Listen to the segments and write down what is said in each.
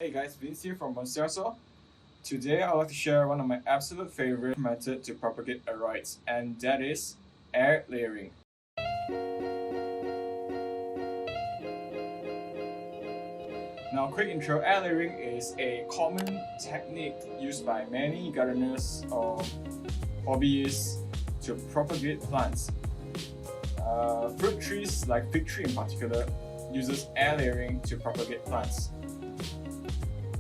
Hey guys, Vince here from Monsterso. Today I'd like to share one of my absolute favorite method to propagate aroids, and that is air layering. Now, quick intro, air layering is a common technique used by many gardeners or hobbyists to propagate plants. Fruit trees, like fig tree in particular, uses air layering to propagate plants.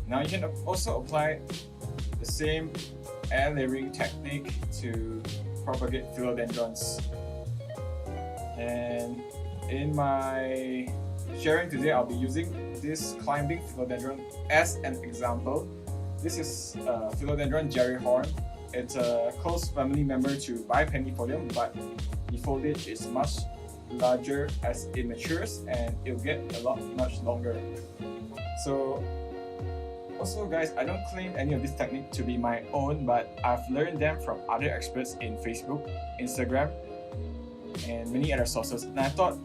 Now you can also apply the same air layering technique to propagate philodendrons. And in my sharing today, I'll be using this climbing philodendron as an example. This is philodendron jerryhorn. It's a close family member to bipennyfolium, but the foliage is much larger as it matures and it'll get much longer. So also guys, I don't claim any of this technique to be my own, but I've learned them from other experts in Facebook, Instagram, and many other sources, and I thought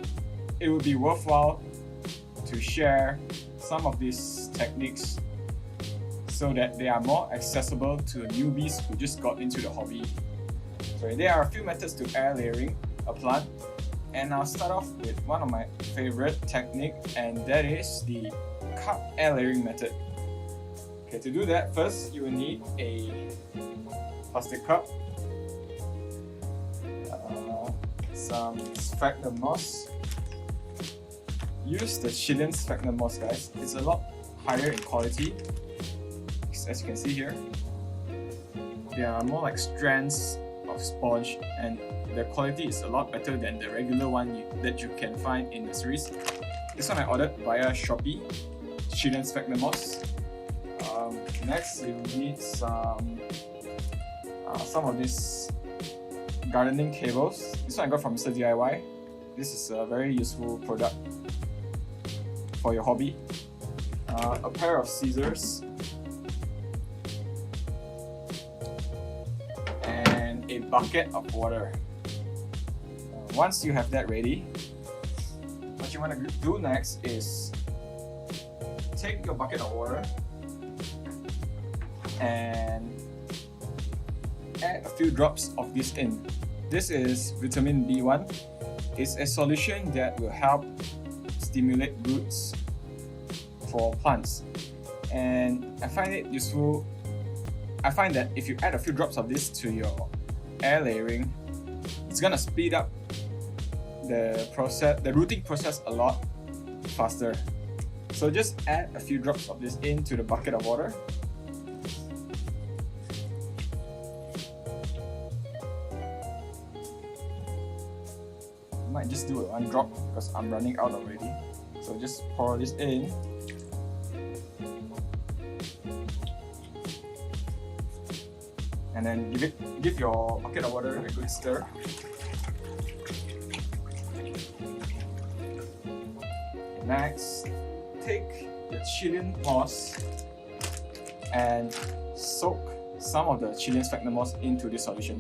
it would be worthwhile to share some of these techniques so that they are more accessible to newbies who just got into the hobby. So there are a few methods to air layering a plant, and I'll start off with one of my favorite technique, and that is the cup air layering method. Okay, to do that, first you will need a plastic cup, some sphagnum moss. Use the Chilean sphagnum moss, guys. It's a lot higher in quality, as you can see here. They are more like strands of sponge, and the quality is a lot better than the regular one that you can find in nurseries. This one I ordered via Shopee, Chilean sphagnum moss. Next, you need some of these gardening cables. This one I got from Mr. DIY. This is a very useful product for your hobby. A pair of scissors and a bucket of water. Once you have that ready, what you want to do next is take your bucket of water and add a few drops of this in. This is vitamin B1. It's a solution that will help stimulate roots for plants, and I find it useful. I find that if you add a few drops of this to your air layering, it's gonna speed up the rooting process a lot faster. So just add a few drops of this into the bucket of water. Might just do a one drop because I'm running out already. So just pour this in. And then give your bucket of water a good stir. Next, take the Chilean moss and soak some of the Chilean sphagnum moss into this solution.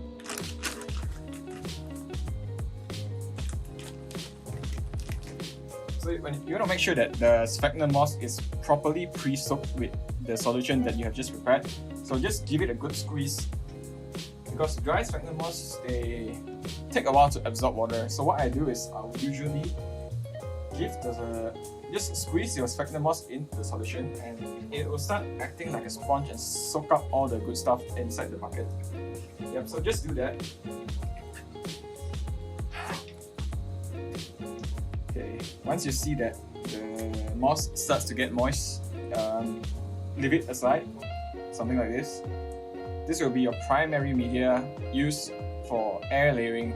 So you want to make sure that the sphagnum moss is properly pre-soaked with the solution that you have just prepared. So just give it a good squeeze, because dry sphagnum moss, they take a while to absorb water. So what I do is I'll usually just squeeze your sphagnum moss into the solution, and it will start acting like a sponge and soak up all the good stuff inside the bucket. Yep, so just do that. Okay, once you see that the moss starts to get moist, leave it aside, something like this. This will be your primary media used for air layering.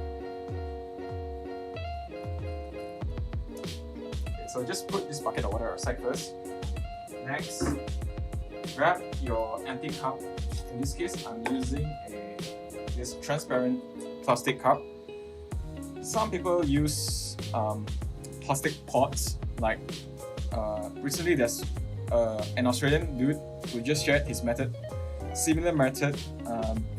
Okay, so just put this bucket of water aside first. Next, grab your empty cup. In this case, I'm using this transparent plastic cup. Some people use plastic pots. Like recently, there's an Australian dude who just shared his similar method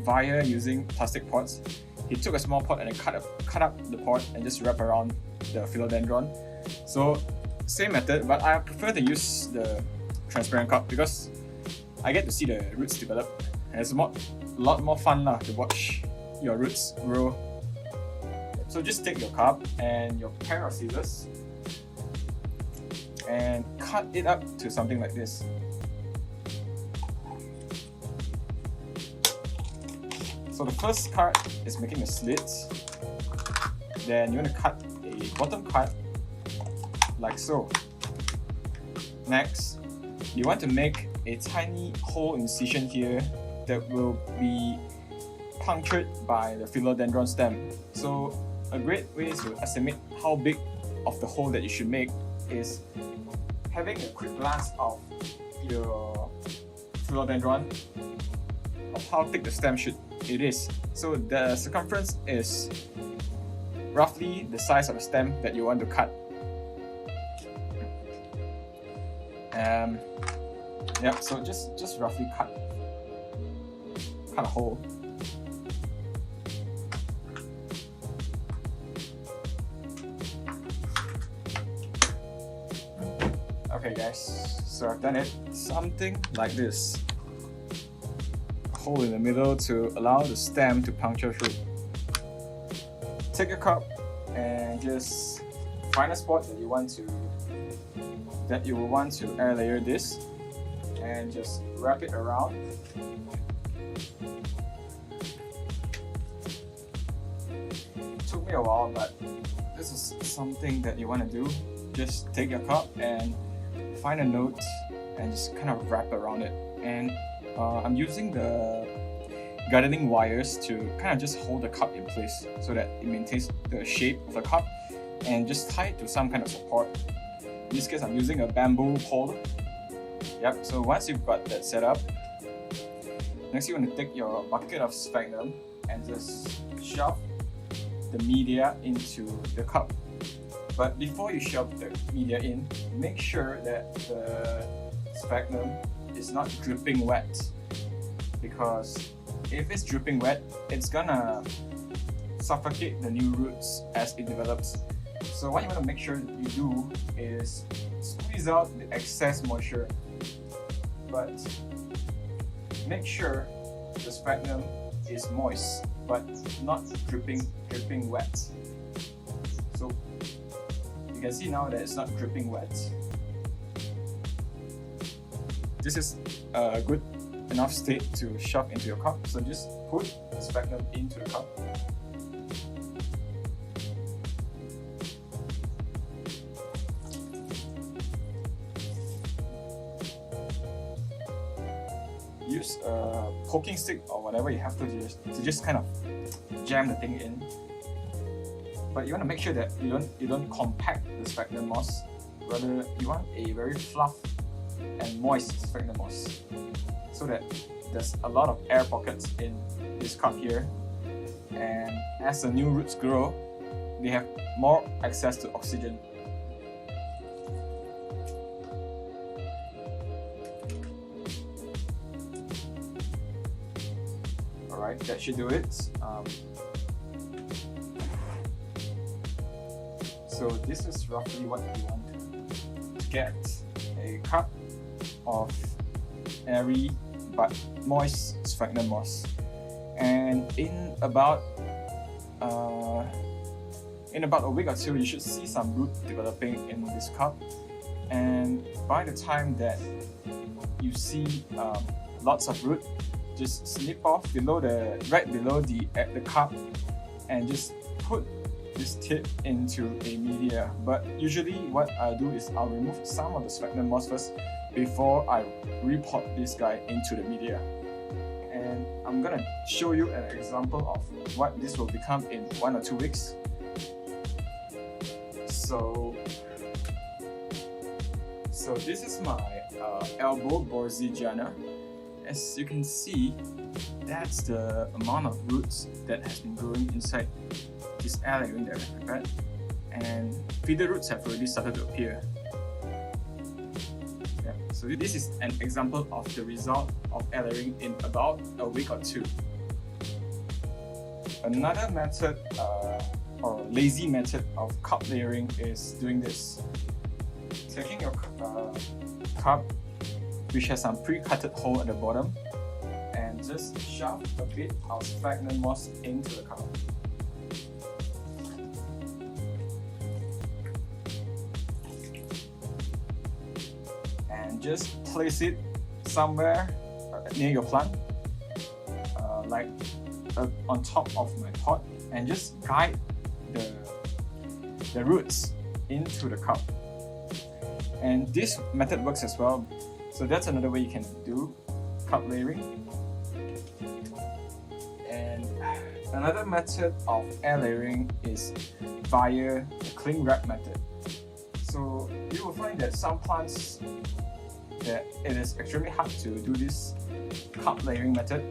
via using plastic pots. He took a small pot and cut up the pot and just wrap around the philodendron. So same method, but I prefer to use the transparent cup because I get to see the roots develop, and it's a lot more fun to watch your roots grow. So just take your cup and your pair of scissors and cut it up to something like this. So the first cut is making a slit. Then you're going to cut a bottom cut like so. Next, you want to make a tiny hole incision here that will be punctured by the philodendron stem. So a great way to estimate how big of the hole that you should make is having a quick glance of your philodendron of how thick the stem it is. So the circumference is roughly the size of the stem that you want to cut. Yeah, so just roughly cut a hole. Okay guys, so I've done it something like this. A hole in the middle to allow the stem to puncture through. Take your cup and just find a spot that you will want to air layer this, and just wrap it around. It took me a while, but this is something that you want to do. Just take your cup and find a note and just kind of wrap around it. And I'm using the gardening wires to kind of just hold the cup in place so that it maintains the shape of the cup, and just tie it to some kind of support. In this case, I'm using a bamboo pole. Yep, so once you've got that set up, next you want to take your bucket of sphagnum and just shove the media into the cup. But before you shove the media in, make sure that the sphagnum is not dripping wet, because if it's dripping wet, it's gonna suffocate the new roots as it develops. So what you want to make sure that you do is squeeze out the excess moisture, but make sure the sphagnum is moist but not dripping wet. So you can see now that it's not dripping wet. This is a good enough state to shove into your cup, so just put the sphagnum into the cup. Use a poking stick or whatever you have to just kind of jam the thing in. But you want to make sure that you don't compact the sphagnum moss. Rather, you want a very fluff and moist sphagnum moss, so that there's a lot of air pockets in this cup here, and as the new roots grow, they have more access to oxygen. Alright, that should do it. So this is roughly what we want to get: a cup of airy but moist sphagnum moss. And in about a week or two, you should see some root developing in this cup. And by the time that you see lots of root, just snip off right below the cup, and just put this tip into a media. But usually what I do is I'll remove some of the sphagnum moss first before I repot this guy into the media. And I'm gonna show you an example of what this will become in 1 or 2 weeks. So this is my elbow Borzigiana. As you can see, that's the amount of roots that has been growing inside this air layering that I prepared, and feeder roots have already started to appear. Yeah, so this is an example of the result of air layering in about a week or two. Another method, or lazy method of cup layering, is doing this. Taking your cup which has some pre-cutted hole at the bottom, and just shove a bit of sphagnum moss into the cup. And just place it somewhere near your plant, like on top of my pot, and just guide the roots into the cup. And this method works as well. So that's another way you can do cup layering. And another method of air layering is via the cling wrap method. So you will find that some plants that it is extremely hard to do this cup layering method.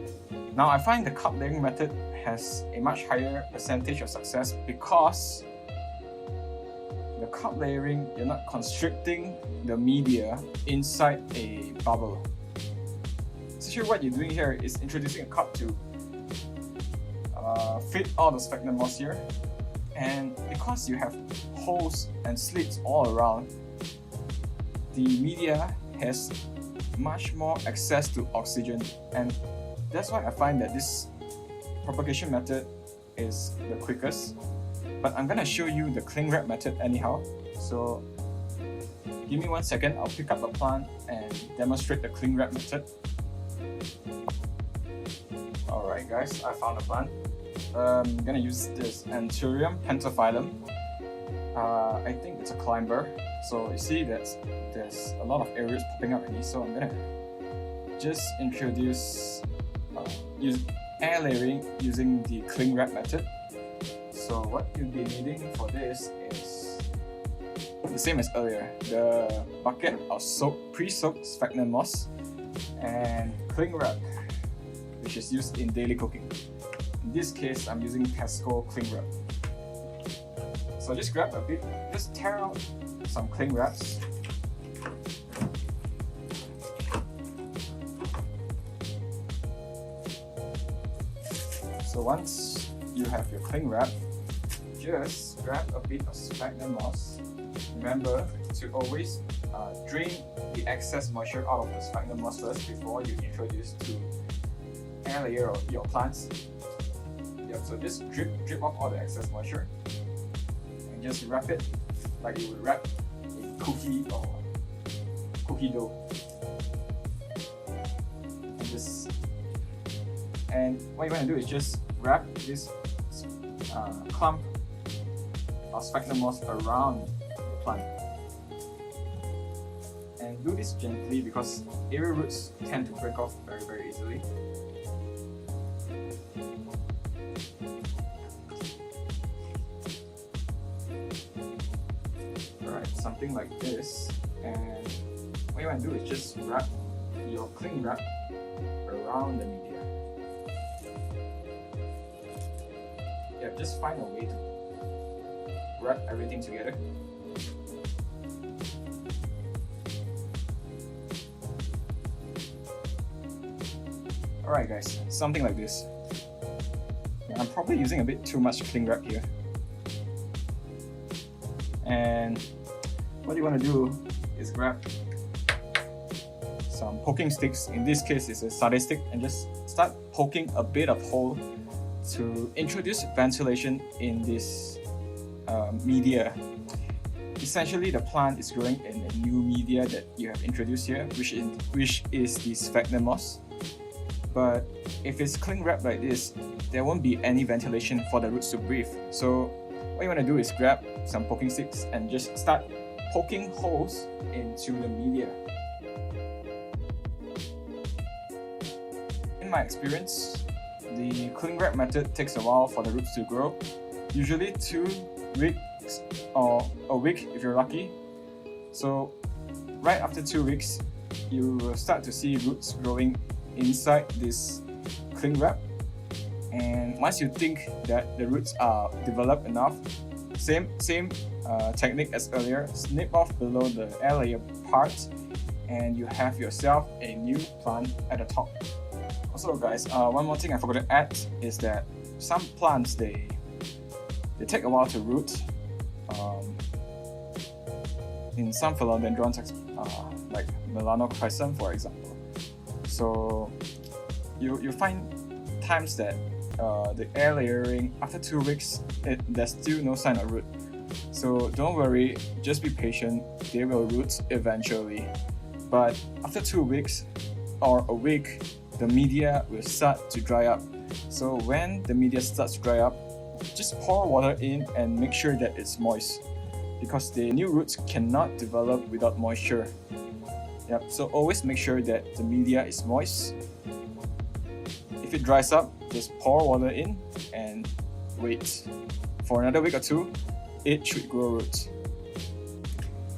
Now I find the cup layering method has a much higher percentage of success because the cup layering, you're not constricting the media inside a bubble. Essentially what you're doing here is introducing a cup to fit all the sphagnum moss here, and because you have holes and slits all around, the media has much more access to oxygen, and that's why I find that this propagation method is the quickest. But I'm gonna show you the cling wrap method anyhow. So give me 1 second, I'll pick up a plant and demonstrate the cling wrap method. Alright guys, I found a plant. I'm gonna use this Anthurium pentaphyllum. I think it's a Kleinberg. So you see that there's a lot of areas popping up in these, so I'm gonna just introduce use air layering using the cling wrap method. So what you'll be needing for this is the same as earlier, the bucket of pre-soaked sphagnum moss and cling wrap, which is used in daily cooking. In this case, I'm using Pasco cling wrap. So just grab a bit, just tear out some cling wraps. So once you have your cling wrap, just grab a bit of sphagnum moss. Remember to always drain the excess moisture out of the sphagnum moss first before you introduce to air layer of your plants. Yep, so just drip off all the excess moisture and just wrap it like you would wrap a cookie or cookie dough. And what you want to do is just wrap this clump of sphagnum moss around the plant. And do this gently because aerial roots tend to break off very easily. Alright, something like this. And what you want to do is just wrap your cling wrap around the media. Yeah, just find a way to wrap everything together. Alright guys, something like this. I'm probably using a bit too much cling wrap here. And what you want to do is grab some poking sticks. In this case, it's a sade stick, and just start poking a bit of hole to introduce ventilation in this media. Essentially, the plant is growing in a new media that you have introduced here, which is the sphagnum moss. But if it's cling wrapped like this, there won't be any ventilation for the roots to breathe. So what you want to do is grab some poking sticks and just start poking holes into the media. In my experience, the cling wrap method takes a while for the roots to grow, usually 2 weeks or a week if you're lucky. So right after 2 weeks, you will start to see roots growing inside this cling wrap. And once you think that the roots are developed enough, same technique as earlier, snip off below the air layer part and you have yourself a new plant at the top. Also guys, one more thing I forgot to add is that some plants, they take a while to root. In some philodendrons, like melanochrysum, for example. So you find times that the air layering, after 2 weeks, there's still no sign of root. So don't worry, just be patient, they will root eventually. But after 2 weeks or a week, the media will start to dry up. So when the media starts to dry up, just pour water in and make sure that it's moist, because the new roots cannot develop without moisture. Yep, so always make sure that the media is moist. If it dries up, just pour water in and wait. For another week or two, it should grow roots.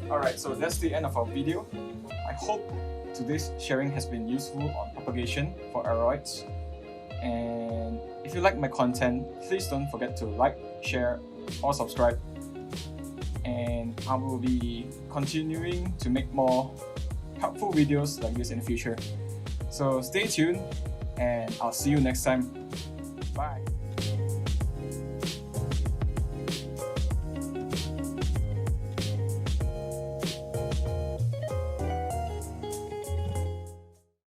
Alright, so that's the end of our video. I hope today's sharing has been useful on propagation for aroids. And if you like my content, please don't forget to like, share, or subscribe. And I will be continuing to make more helpful videos like this in the future. So stay tuned, and I'll see you next time. Bye.